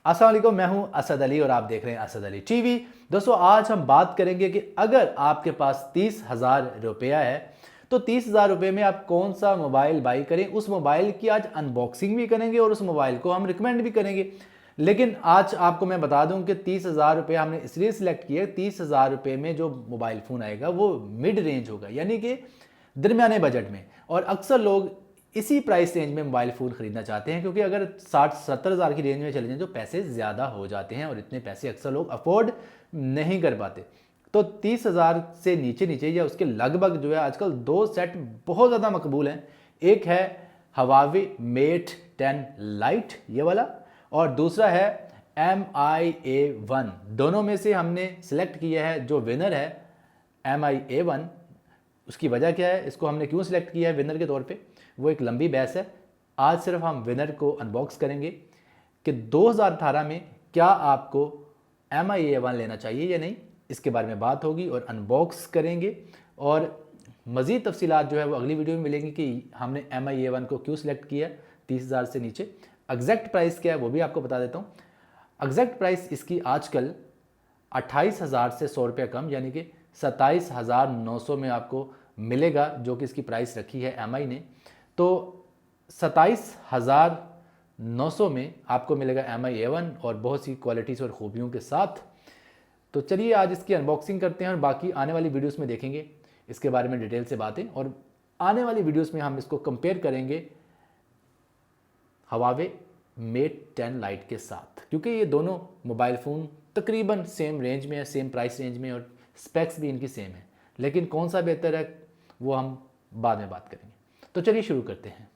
अस्सलाम वालेकुम, मैं हूं असद अली और आप देख रहे हैं असद अली टीवी। दोस्तों, आज हम बात करेंगे कि अगर आपके पास 30,000 रुपया है तो 30,000 रुपये में आप कौन सा मोबाइल बाई करें। उस मोबाइल की आज अनबॉक्सिंग भी करेंगे और उस मोबाइल को हम रिकमेंड भी करेंगे। लेकिन आज आपको मैं बता दूं कि 30,000 रुपये हमने इसलिए सिलेक्ट किया, 30,000 रुपये में जो मोबाइल फ़ोन आएगा वो मिड रेंज होगा, यानी कि दरमियाने बजट में। और अक्सर लोग इसी प्राइस रेंज में मोबाइल फ़ोन ख़रीदना चाहते हैं, क्योंकि अगर 60-70 हज़ार की रेंज में चले जाएं तो पैसे ज़्यादा हो जाते हैं और इतने पैसे अक्सर लोग अफोर्ड नहीं कर पाते। तो 30,000 से नीचे नीचे या उसके लगभग जो है आजकल दो सेट बहुत ज़्यादा मकबूल हैं। एक है हवावे मेट 10 लाइट, ये वाला, और दूसरा है MI-A1। दोनों में से हमने सेलेक्ट किया है, जो विनर है MI-A1। उसकी वजह क्या है, इसको हमने क्यों सिलेक्ट किया है विनर के तौर पे, वो एक लंबी बहस है। आज सिर्फ हम विनर को अनबॉक्स करेंगे कि 2018 में क्या आपको MI-A1 लेना चाहिए या नहीं, इसके बारे में बात होगी और अनबॉक्स करेंगे। और मज़ीद तफसीलात जो है वो अगली वीडियो में मिलेंगी कि हमने MI-A1 को क्यों सिलेक्ट किया 30,000 से नीचे। एग्जैक्ट प्राइस क्या है वो भी आपको बता देता हूँ। एग्जैक्ट प्राइस इसकी आजकल 28,000 से 100 रुपये कम, यानी कि 27,900 में आपको मिलेगा, जो कि इसकी प्राइस रखी है MI ने। तो 27,900 में आपको मिलेगा MI-A1 और बहुत सी क्वालिटीज़ और ख़ूबियों के साथ। तो चलिए आज इसकी अनबॉक्सिंग करते हैं और बाकी आने वाली वीडियोस में देखेंगे इसके बारे में डिटेल से बातें। और आने वाली वीडियोस में हम इसको कंपेयर करेंगे हवावे मेट 10 लाइट के साथ, क्योंकि ये दोनों मोबाइल फ़ोन तकरीबन सेम रेंज में है, सेम प्राइस रेंज में, और स्पेक्स भी इनकी सेम है। लेकिन कौन सा बेहतर है वो हम बाद में बात करेंगे। तो चलिए शुरू करते हैं।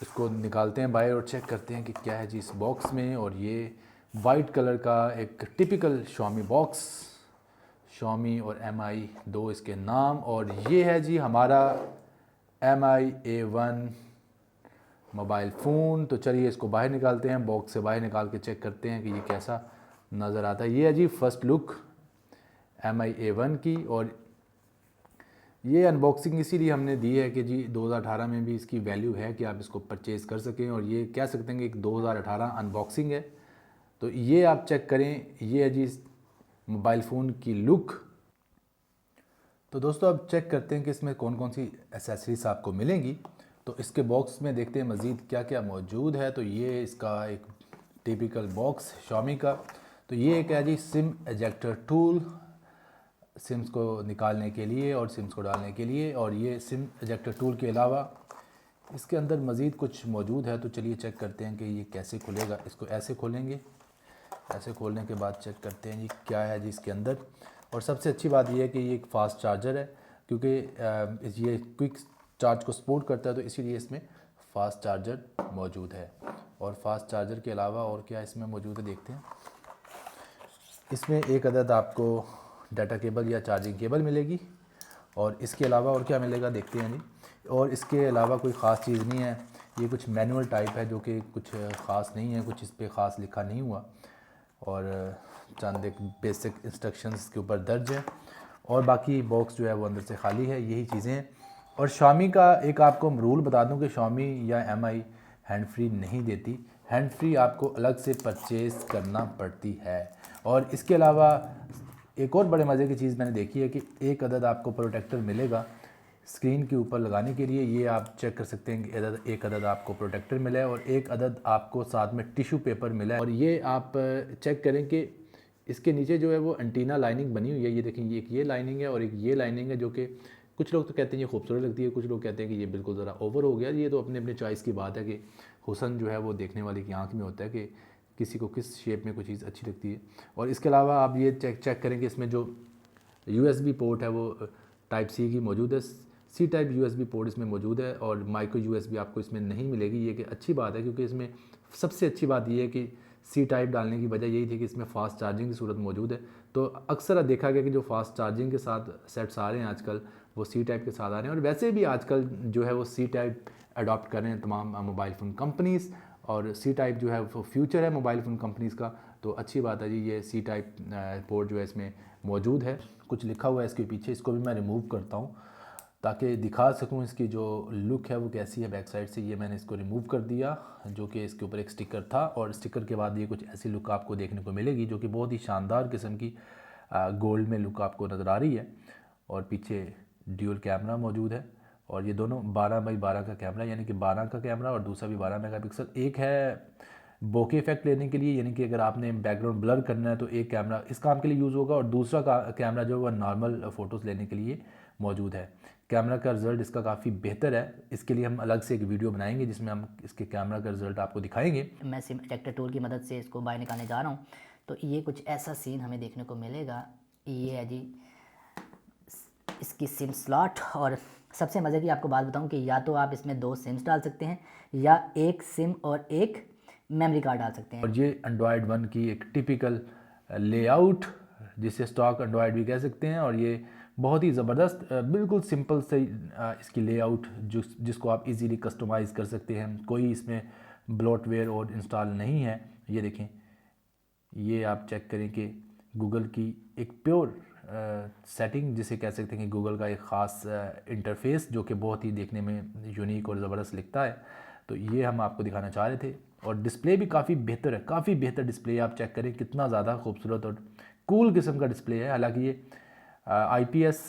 इसको निकालते हैं बाहर और चेक करते हैं कि क्या है जी इस बॉक्स में। और ये वाइट कलर का एक टिपिकल Xiaomi बॉक्स, Xiaomi और MI 2 इसके नाम, और ये है जी हमारा MI-A1 मोबाइल फ़ोन। तो चलिए इसको बाहर निकालते हैं, बॉक्स से बाहर निकाल के चेक करते हैं कि ये कैसा नज़र आता है। ये है जी फर्स्ट लुक MI-A1 की। और ये अनबॉक्सिंग इसीलिए हमने दी है कि जी 2018 में भी इसकी वैल्यू है कि आप इसको परचेज़ कर सकें, और ये कह सकते हैं कि एक 2018 अनबॉक्सिंग है। तो ये आप चेक करें, ये है जी मोबाइल फ़ोन की लुक। तो दोस्तों अब चेक करते हैं कि इसमें कौन कौन सी एसेसरीज आपको मिलेंगी। तो इसके बॉक्स में देखते हैं मज़ीद क्या क्या मौजूद है। तो ये इसका एक टिपिकल बॉक्स Xiaomi का। तो ये एक है जी सिम एजेक्टर टूल, सिम्स को निकालने के लिए और सिम्स को डालने के लिए। और ये सिम एजेक्टर टूल के अलावा इसके अंदर मज़ीद कुछ मौजूद है। तो चलिए चेक करते हैं कि ये कैसे खुलेगा। इसको ऐसे खोलेंगे, ऐसे खोलने के बाद चेक करते हैं जी क्या है जी इसके अंदर। और सबसे अच्छी बात यह है कि ये एक फ़ास्ट चार्जर है, क्योंकि ये क्विक चार्ज को सपोर्ट करता है, तो इसीलिए इसमें फ़ास्ट चार्जर मौजूद है। और फास्ट चार्जर के अलावा और क्या इसमें मौजूद है देखते हैं। इसमें एक अदद आपको डाटा केबल या चार्जिंग केबल मिलेगी, और इसके अलावा और क्या मिलेगा देखते हैं जी। और इसके अलावा कोई ख़ास चीज़ नहीं है, ये कुछ मैनुअल टाइप है जो कि कुछ ख़ास नहीं है, कुछ इस पर ख़ास लिखा नहीं हुआ, और चंद एक बेसिक इंस्ट्रक्शंस के ऊपर दर्ज है। और बाकी बॉक्स जो है वो अंदर से खाली है, यही चीज़ें हैं। और Xiaomi का एक आपको रूल बता दूं कि Xiaomi या MI हैंड फ्री नहीं देती, हैंड फ्री आपको अलग से परचेज़ करना पड़ती है। और इसके अलावा एक और बड़े मज़े की चीज़ मैंने देखी है कि एक अदद आपको प्रोटेक्टर मिलेगा स्क्रीन के ऊपर लगाने के लिए। ये आप चेक कर सकते हैं कि एक अदद आपको प्रोटेक्टर मिला है और एक अदद आपको साथ में टिश्यू पेपर मिला है। और ये आप चेक करें कि इसके नीचे जो है वो एंटीना लाइनिंग बनी हुई है। ये देखें, ये एक ये लाइनिंग है और एक ये लाइनिंग है, जो कि कुछ लोग तो कहते हैं ये खूबसूरत लगती है, कुछ लोग कहते हैं कि ये बिल्कुल ज़रा ओवर हो गया। ये तो अपने अपने चॉइस की बात है कि हुस्न जो है वो देखने वाले की आँख में होता है कि किसी को किस शेप में कोई चीज़ अच्छी लगती है। और इसके अलावा आप ये चेक करें कि इसमें जो USB पोर्ट है वो टाइप C की मौजूद है, C टाइप USB पोर्ट इसमें मौजूद है, और माइक्रो USB आपको इसमें नहीं मिलेगी। ये कि अच्छी बात है, क्योंकि इसमें सबसे अच्छी बात ये है कि C टाइप डालने की वजह यही थी कि इसमें फ़ास्ट चार्जिंग की सूरत मौजूद है। तो अक्सर देखा गया कि जो फास्ट चार्जिंग के साथ सेट्स आ रहे हैं आजकल वो C टाइप के साथ आ रहे हैं, और वैसे भी आजकल जो है वो C टाइप अडॉप्ट कर रहे हैं तमाम मोबाइल फ़ोन कंपनीज़। और सी टाइप जो है वो फ्यूचर है मोबाइल फ़ोन कंपनीज़ का, तो अच्छी बात है जी। ये सी टाइप पोर्ट जो है इसमें मौजूद है। कुछ लिखा हुआ है इसके पीछे, इसको भी मैं रिमूव करता हूँ ताकि दिखा सकूँ इसकी जो लुक है वो कैसी है बैक साइड से। ये मैंने इसको रिमूव कर दिया, जो कि इसके ऊपर एक स्टिकर था, और स्टिकर के बाद ये कुछ ऐसी लुक आपको देखने को मिलेगी जो कि बहुत ही शानदार किस्म की गोल्ड में लुक आपको नज़र आ रही है। और पीछे ड्यूल कैमरा मौजूद है, और ये दोनों 12x12 का कैमरा, यानी कि 12 का कैमरा और दूसरा भी 12 मेगापिक्सल। एक है बोके इफेक्ट लेने के लिए, यानी कि अगर आपने बैकग्राउंड ब्लर करना है तो एक कैमरा इस काम के लिए यूज़ होगा, और दूसरा कैमरा जो है वह नॉर्मल फ़ोटोज़ लेने के लिए मौजूद है। कैमरा का रिज़ल्ट इसका काफ़ी बेहतर है। इसके लिए हम अलग से एक वीडियो बनाएंगे जिसमें हम इसके कैमरा का रिज़ल्ट आपको दिखाएंगे। मैं सिम इजेक्टर टूल की मदद से इसको बाहर निकालने जा रहा हूँ, तो ये कुछ ऐसा सीन हमें देखने को मिलेगा। ये है जी इसकी सिम स्लॉट, और सबसे मज़े की आपको बात बताऊं कि या तो आप इसमें 2 सिम्स डाल सकते हैं या एक सिम और एक मेमोरी कार्ड डाल सकते हैं। और ये एंड्रॉयड 1 की एक टिपिकल लेआउट, जिसे स्टॉक एंड्रॉयड भी कह सकते हैं, और ये बहुत ही ज़बरदस्त बिल्कुल सिंपल से इसकी लेआउट जिसको आप इजीली कस्टमाइज़ कर सकते हैं। कोई इसमें ब्लोटवेयर और इंस्टॉल नहीं है। ये देखें, ये आप चेक करें कि गूगल की एक प्योर सेटिंग जिसे कह सकते हैं कि गूगल का एक ख़ास इंटरफेस जो कि बहुत ही देखने में यूनिक और ज़बरदस्त लिखता है। तो ये हम आपको दिखाना चाह रहे थे। और डिस्प्ले भी काफ़ी बेहतर है, काफ़ी बेहतर डिस्प्ले। आप चेक करें कितना ज़्यादा खूबसूरत और कूल किस्म का डिस्प्ले है। हालांकि ये IPS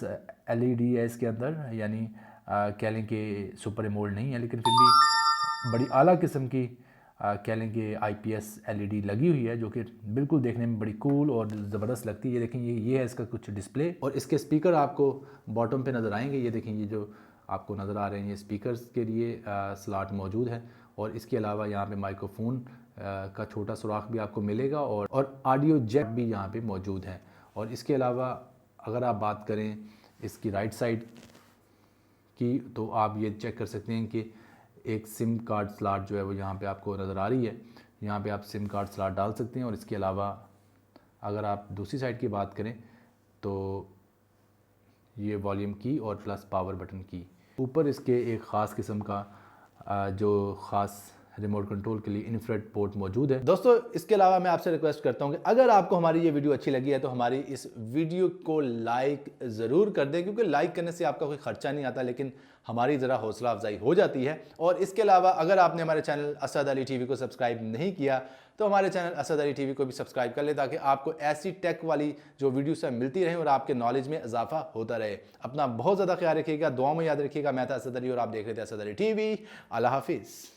LED है इसके अंदर, यानी कह लें कि सुपर एमोल्ड नहीं है, लेकिन फिर भी बड़ी आला किस्म की कह लें कि IPS LED लगी हुई है, जो कि बिल्कुल देखने में बड़ी कूल और ज़बरदस्त लगती है। ये देखें, ये है इसका कुछ डिस्प्ले, और इसके स्पीकर आपको बॉटम पे नज़र आएंगे। ये देखें, ये जो आपको नज़र आ रहे हैं ये स्पीकर्स के लिए स्लॉट मौजूद है, और इसके अलावा यहाँ पे माइक्रोफोन का छोटा सुराख भी आपको मिलेगा, और ऑडियो जैक भी यहाँ पे मौजूद है। और इसके अलावा अगर आप बात करें इसकी राइट साइड की, तो आप ये चेक कर सकते हैं कि एक सिम कार्ड स्लॉट जो है वो यहाँ पे आपको नज़र आ रही है। यहाँ पे आप सिम कार्ड स्लॉट डाल सकते हैं। और इसके अलावा अगर आप दूसरी साइड की बात करें तो ये वॉल्यूम की और प्लस पावर बटन की। ऊपर इसके एक ख़ास किस्म का जो ख़ास रिमोट कंट्रोल के लिए इंफ्रारेड पोर्ट मौजूद है। दोस्तों, इसके अलावा मैं आपसे रिक्वेस्ट करता हूं कि अगर आपको हमारी ये वीडियो अच्छी लगी है तो हमारी इस वीडियो को लाइक ज़रूर कर दें, क्योंकि लाइक करने से आपका कोई ख़र्चा नहीं आता, लेकिन हमारी ज़रा हौसला अफजाई हो जाती है। और इसके अलावा अगर आपने हमारे चैनल असद अली TV को सब्सक्राइब नहीं किया तो हमारे चैनल असद अली TV को भी सब्सक्राइब कर ले, ताकि आपको ऐसी टेक वाली जो वीडियोस मिलती रहे और आपके नॉलेज में इजाफा होता रहे। अपना बहुत ज़्यादा ख्याल रखिएगा, दुआ में याद रखिएगा। मैं था असद अली और आप देख रहे थे असद अली TV। अल्लाह हाफिज़।